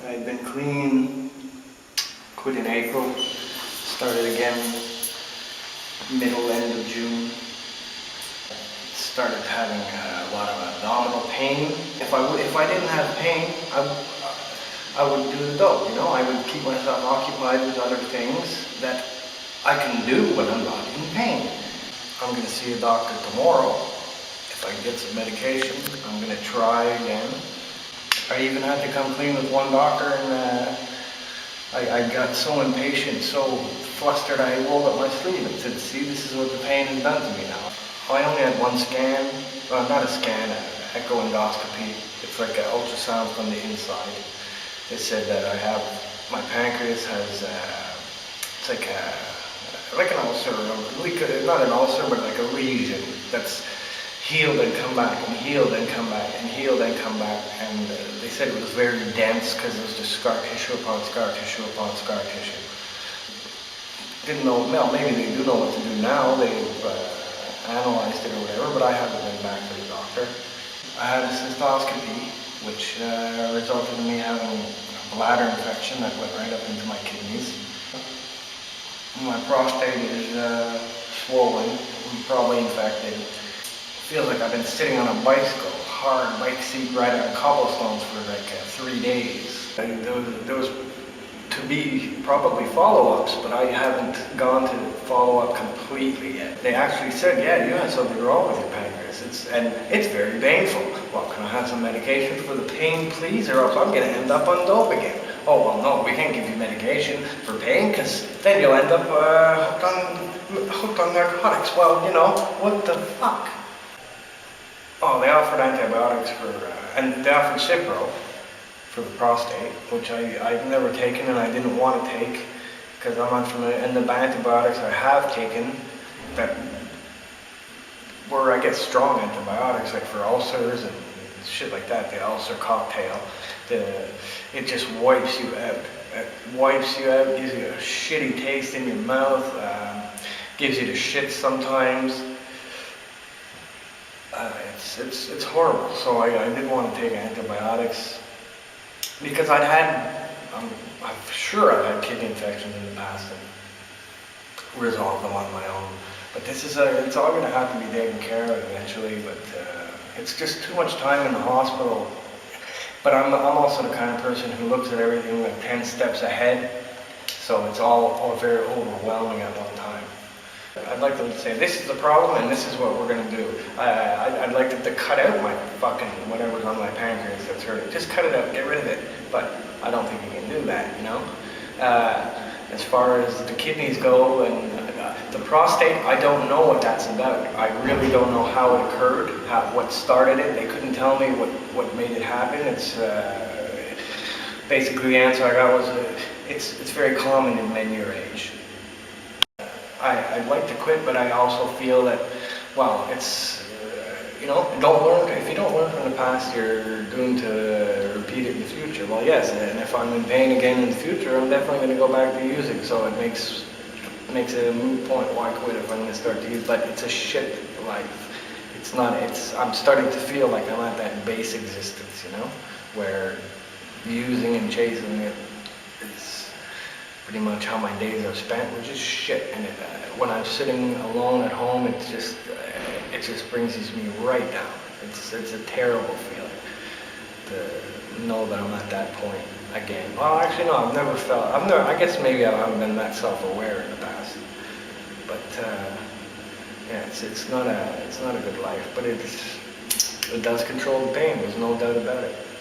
I'd been clean, quit in April, started again end of June. Started having a lot of abdominal pain. If I didn't have pain, I would do the dope, you know? I would keep myself occupied with other things that I can do when I'm not in pain. I'm going to see a doctor tomorrow. If I can get some medication, I'm going to try again. I even had to come clean with one doctor, and I got so impatient, so flustered, I rolled up my sleeve and said, see, this is what the pain has done to me now. I only had one scan, well, not a scan, an echo endoscopy. It's like an ultrasound from the inside. They said that I have, my pancreas has, it's like an ulcer, not an ulcer, but like a lesion that's healed and come back, and healed and come back, and healed and come back. And they said it was very dense because it was just scar tissue upon scar tissue upon scar tissue. Didn't know, well, maybe they do know what to do now. They've analyzed it or whatever, but I haven't been back to the doctor. I had a cystoscopy, which resulted in me having a bladder infection that went right up into my kidneys. My prostate is swollen, probably infected. Feels like I've been sitting on a bicycle, hard bike seat right on cobblestones for like 3 days. And there was to be probably follow-ups, but I haven't gone to follow up completely yet. They actually said, yeah, you have something wrong with your pancreas, and it's very painful. Well, can I have some medication for the pain, please, or else I'm going to end up on dope again. Oh, well, no, we can't give you medication for pain, because then you'll end up hooked on narcotics. Well, you know, what the fuck? Oh, they offered antibiotics and they offered Cipro for the prostate, which I've never taken and I didn't want to take because I'm unfamiliar. And the antibiotics I have taken that were, I guess, strong antibiotics, like for ulcers and shit like that, the ulcer cocktail, it just wipes you out. It wipes you out, gives you a shitty taste in your mouth, gives you the shit sometimes. It's horrible. So I didn't want to take antibiotics because I'm sure I've had kidney infections in the past and resolved them on my own. But this is it's all going to have to be taken care of eventually. But it's just too much time in the hospital. But I'm also the kind of person who looks at everything like 10 steps ahead. So it's all very overwhelming at one time. I'd like them to say, this is the problem and this is what we're going to do. I'd like them to cut out my fucking whatever's on my pancreas that's hurting. Just cut it out, get rid of it. But I don't think you can do that, you know. As far as the kidneys go and the prostate, I don't know what that's about. I really don't know how it occurred, what started it. They couldn't tell me what made it happen. It's basically the answer I got was it's very common in men your age. I'd like to quit, but I also feel that, well, it's, you know, if you don't learn from the past, you're doomed to repeat it in the future. Well, yes, and if I'm in pain again in the future, I'm definitely going to go back to using, so it makes it a moot point why quit if I'm going to start to use, but it's a shit life. I'm starting to feel like I'm at that base existence, you know, where using and chasing it is pretty much how my days are spent, which is shit. And when I'm sitting alone at home, it just brings me right down. It's a terrible feeling to know that I'm at that point again. Well, actually, no, I guess maybe I haven't been that self-aware in the past. But yeah, it's not a good life. But it does control the pain. There's no doubt about it.